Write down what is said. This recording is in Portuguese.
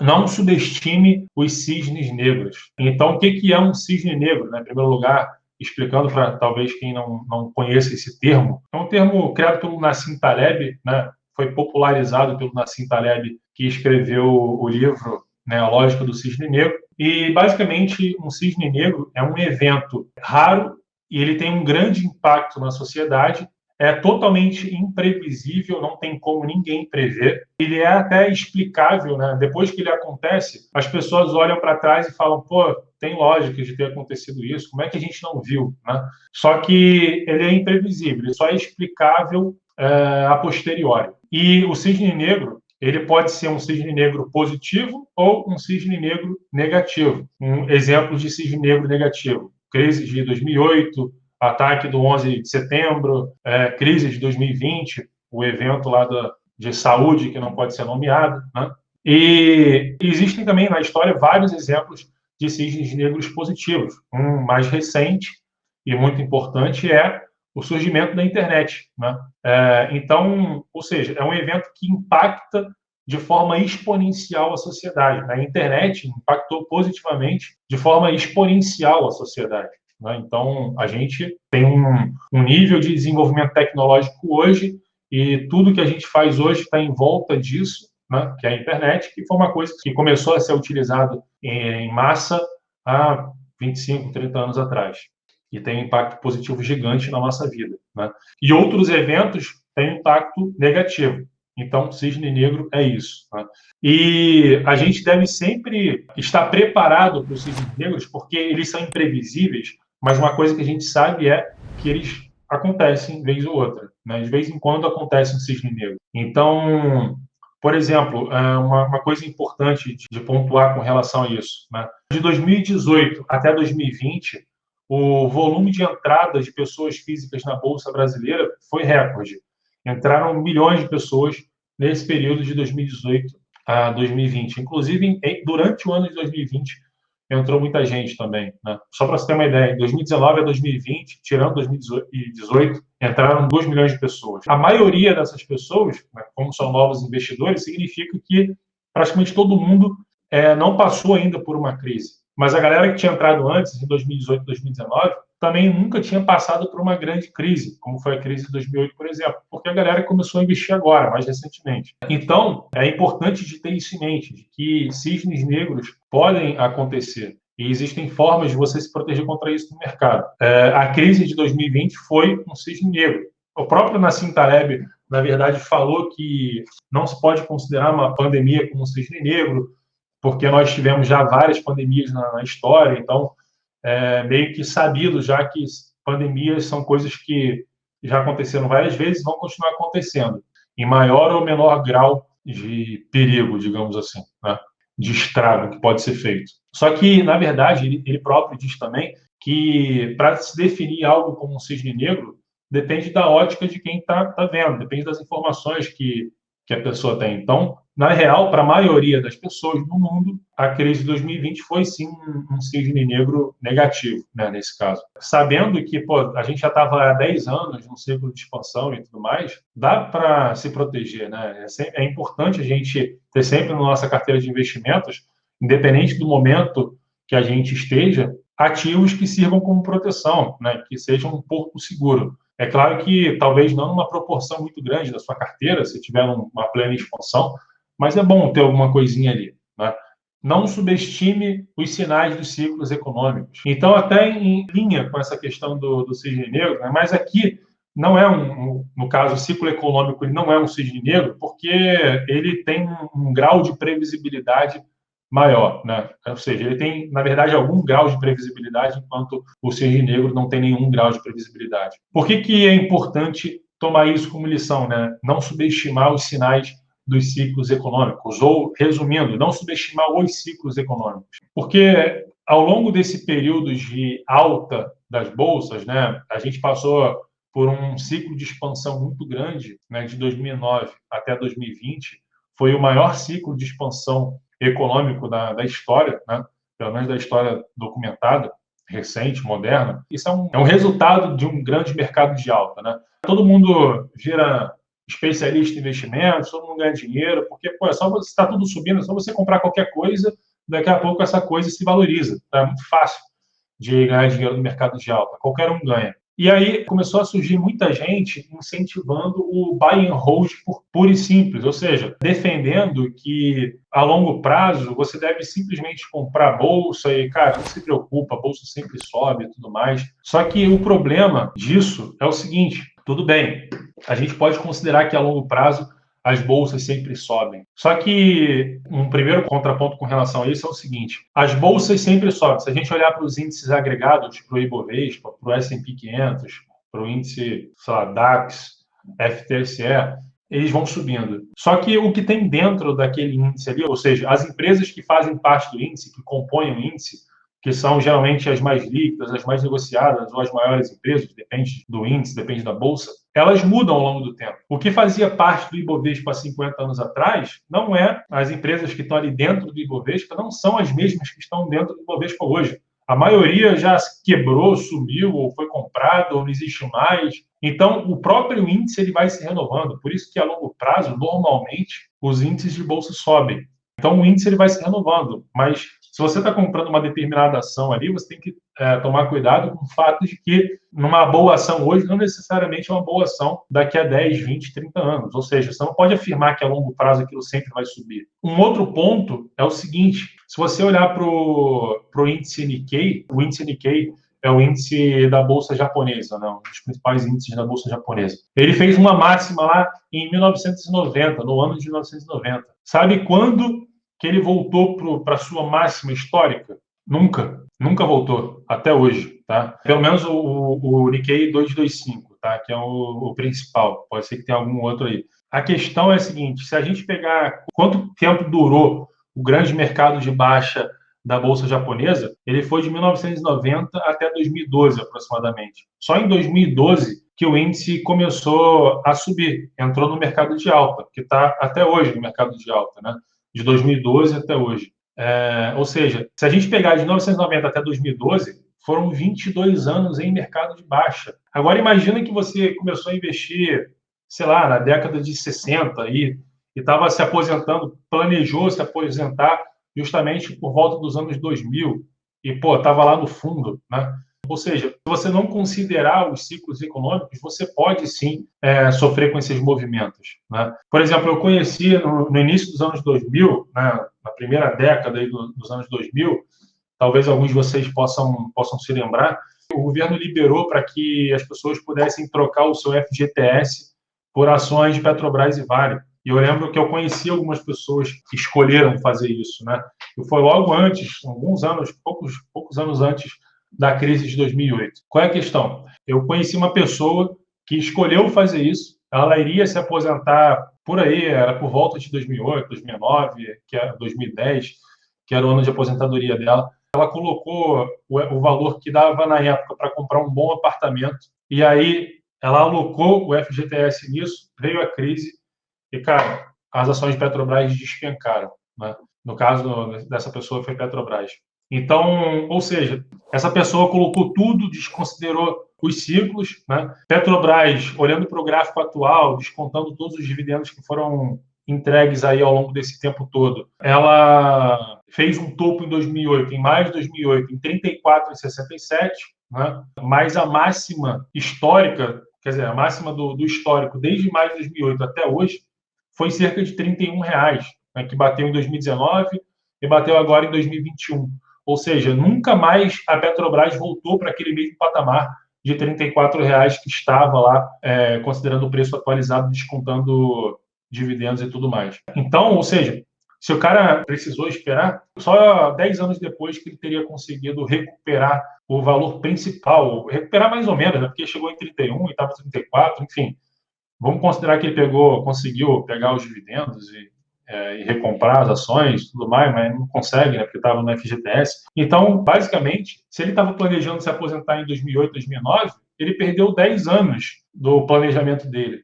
não subestime os cisnes negros. Então, o que é um cisne negro? Né? Em primeiro lugar, explicando para talvez quem não conheça esse termo, é um termo criado pelo Nassim Taleb, né? Foi popularizado pelo Nassim Taleb, que escreveu o livro, né, A Lógica do Cisne Negro. E, basicamente, um cisne negro é um evento raro e ele tem um grande impacto na sociedade, é totalmente imprevisível, não tem como ninguém prever. Ele é até explicável, né? Depois que ele acontece, as pessoas olham para trás e falam, pô, tem lógica de ter acontecido isso, como é que a gente não viu, né? Só que ele é imprevisível, ele só é explicável a posteriori. E o cisne negro, ele pode ser um cisne negro positivo ou um cisne negro negativo. Um exemplo de cisne negro negativo, crise de 2008, ataque do 11 de setembro, crise de 2020, o evento lá de saúde que não pode ser nomeado, né? E existem também na história vários exemplos de cisnes negros positivos. Um mais recente e muito importante é o surgimento da internet, né? Então, ou seja, é um evento que impacta de forma exponencial a sociedade. A internet impactou positivamente de forma exponencial a sociedade. Né? Então, a gente tem um nível de desenvolvimento tecnológico hoje e tudo que a gente faz hoje está em volta disso, né? Que é a internet, que foi uma coisa que começou a ser utilizada em massa há 25, 30 anos atrás. E tem um impacto positivo gigante na nossa vida. Né? E outros eventos têm um impacto negativo. Então, cisne negro é isso. Né? E a gente deve sempre estar preparado para os cisnes negros, porque eles são imprevisíveis, mas uma coisa que a gente sabe é que eles acontecem vez ou outra. Né? De vez em quando acontece um cisne negro. Então, por exemplo, uma coisa importante de pontuar com relação a isso. Né? De 2018 até 2020, o volume de entradas de pessoas físicas na Bolsa Brasileira foi recorde. Entraram milhões de pessoas nesse período de 2018 a 2020. Inclusive, durante o ano de 2020, entrou muita gente também. Né? Só para você ter uma ideia, de 2019 a 2020, tirando 2018, entraram 2 milhões de pessoas. A maioria dessas pessoas, né, como são novos investidores, significa que praticamente todo mundo não passou ainda por uma crise. Mas a galera que tinha entrado antes, em 2018, 2019, também nunca tinha passado por uma grande crise, como foi a crise de 2008, por exemplo, porque a galera começou a investir agora, mais recentemente. Então, é importante de ter isso em mente, de que cisnes negros podem acontecer. E existem formas de você se proteger contra isso no mercado. A crise de 2020 foi um cisne negro. O próprio Nassim Taleb, na verdade, falou que não se pode considerar uma pandemia como um cisne negro, porque nós tivemos já várias pandemias na história, então meio que sabido já que pandemias são coisas que já aconteceram várias vezes e vão continuar acontecendo, em maior ou menor grau de perigo, digamos assim, né? De estrago que pode ser feito. Só que, na verdade, ele próprio diz também que para se definir algo como um cisne negro, depende da ótica de quem está vendo, depende das informações que a pessoa tem. Então, na real, para a maioria das pessoas no mundo, a crise de 2020 foi sim um cisne negro negativo, né, nesse caso. Sabendo que a gente já estava há 10 anos num ciclo de expansão e tudo mais, dá para se proteger. Né? É importante a gente ter sempre na nossa carteira de investimentos, independente do momento que a gente esteja, ativos que sirvam como proteção, né, que sejam um porto seguro. É claro que talvez não numa proporção muito grande da sua carteira, se tiver uma plena expansão, mas é bom ter alguma coisinha ali. Né? Não subestime os sinais dos ciclos econômicos. Então, até em linha com essa questão do cisne negro, né? Mas aqui não é no caso, o ciclo econômico ele não é um cisne negro, porque ele tem um grau de previsibilidade maior, né? Ou seja, ele tem, na verdade, algum grau de previsibilidade, enquanto o cisne negro não tem nenhum grau de previsibilidade. Por que é importante tomar isso como lição, né? Não subestimar os sinais dos ciclos econômicos, ou, resumindo, não subestimar os ciclos econômicos. Porque, ao longo desse período de alta das bolsas, né, a gente passou por um ciclo de expansão muito grande, né, de 2009 até 2020, foi o maior ciclo de expansão econômico da história, né, pelo menos da história documentada, recente, moderna. Isso é um resultado de um grande mercado de alta. Né? Todo mundo vira especialista em investimentos, todo mundo ganha dinheiro, porque pô, é só você está tudo subindo, é só você comprar qualquer coisa, daqui a pouco essa coisa se valoriza. É muito fácil de ganhar dinheiro no mercado de alta, qualquer um ganha. E aí começou a surgir muita gente incentivando o buy and hold por puro e simples, ou seja, defendendo que a longo prazo você deve simplesmente comprar a bolsa e, cara, não se preocupa, a bolsa sempre sobe e tudo mais. Só que o problema disso é o seguinte, tudo bem, a gente pode considerar que a longo prazo as bolsas sempre sobem. Só que um primeiro contraponto com relação a isso é o seguinte: as bolsas sempre sobem. Se a gente olhar para os índices agregados, para o Ibovespa, para o S&P 500, para o índice, sei lá, DAX, FTSE, eles vão subindo. Só que o que tem dentro daquele índice ali, ou seja, as empresas que fazem parte do índice, que compõem o índice, que são geralmente as mais líquidas, as mais negociadas ou as maiores empresas, depende do índice, depende da bolsa, elas mudam ao longo do tempo. O que fazia parte do Ibovespa há 50 anos atrás não é, as empresas que estão ali dentro do Ibovespa não são as mesmas que estão dentro do Ibovespa hoje. A maioria já quebrou, sumiu, ou foi comprado, ou não existe mais. Então, o próprio índice ele vai se renovando. Por isso que, a longo prazo, normalmente, os índices de bolsa sobem. Então, o índice ele vai se renovando. Mas, se você está comprando uma determinada ação ali, você tem que tomar cuidado com o fato de que numa boa ação hoje não necessariamente é uma boa ação daqui a 10, 20, 30 anos. Ou seja, você não pode afirmar que a longo prazo aquilo sempre vai subir. Um outro ponto é o seguinte: se você olhar para o índice Nikkei, o índice Nikkei é o índice da Bolsa Japonesa, né? Um dos principais índices da Bolsa Japonesa. Ele fez uma máxima lá em 1990, no ano de 1990. Sabe quando que ele voltou para a sua máxima histórica? Nunca voltou, até hoje, tá? Pelo menos o Nikkei 225, tá? Que é o principal, pode ser que tenha algum outro aí. A questão é a seguinte: se a gente pegar quanto tempo durou o grande mercado de baixa da Bolsa Japonesa, ele foi de 1990 até 2012, aproximadamente. Só em 2012 que o índice começou a subir, entrou no mercado de alta, que está até hoje no mercado de alta, né? De 2012 até hoje. Ou seja, se a gente pegar de 1990 até 2012, foram 22 anos em mercado de baixa. Agora, imagina que você começou a investir, sei lá, na década de 60 e estava se aposentando, planejou se aposentar justamente por volta dos anos 2000 e, pô, estava lá no fundo, né? Ou seja, se você não considerar os ciclos econômicos, você pode sim sofrer com esses movimentos, né? Por exemplo, eu conheci no início dos anos 2000, né, na primeira década aí dos anos 2000, talvez alguns de vocês possam se lembrar, o governo liberou para que as pessoas pudessem trocar o seu FGTS por ações de Petrobras e Vale. E eu lembro que eu conheci algumas pessoas que escolheram fazer isso, né? E foi logo antes, alguns anos, poucos anos antes da crise de 2008. Qual é a questão? Eu conheci uma pessoa que escolheu fazer isso. Ela iria se aposentar por aí, era por volta de 2008, 2009, que era 2010, que era o ano de aposentadoria dela. Ela colocou o valor que dava na época para comprar um bom apartamento. E aí ela alocou o FGTS nisso, veio a crise e, cara, as ações de Petrobras despencaram, né? No caso dessa pessoa foi Petrobras. Então, ou seja, essa pessoa colocou tudo, desconsiderou os ciclos, né? Petrobras, olhando para o gráfico atual, descontando todos os dividendos que foram entregues aí ao longo desse tempo todo, ela fez um topo em 2008, em maio de 2008, em 34,67, né? Mas a máxima histórica, quer dizer, a máxima do histórico desde maio de 2008 até hoje foi cerca de R$ 31, né? Que bateu em 2019 e bateu agora em 2021. Ou seja, nunca mais a Petrobras voltou para aquele mesmo patamar de R$ 34 que estava lá, considerando o preço atualizado, descontando dividendos e tudo mais. Então, ou seja, se o cara precisou esperar, só 10 anos depois que ele teria conseguido recuperar o valor principal, recuperar mais ou menos, né? Porque chegou em 31 e estava 34, enfim. Vamos considerar que ele conseguiu pegar os dividendos e recomprar as ações e tudo mais, mas não consegue, né, porque estava no FGTS. Então, basicamente, se ele estava planejando se aposentar em 2008, 2009, ele perdeu 10 anos do planejamento dele.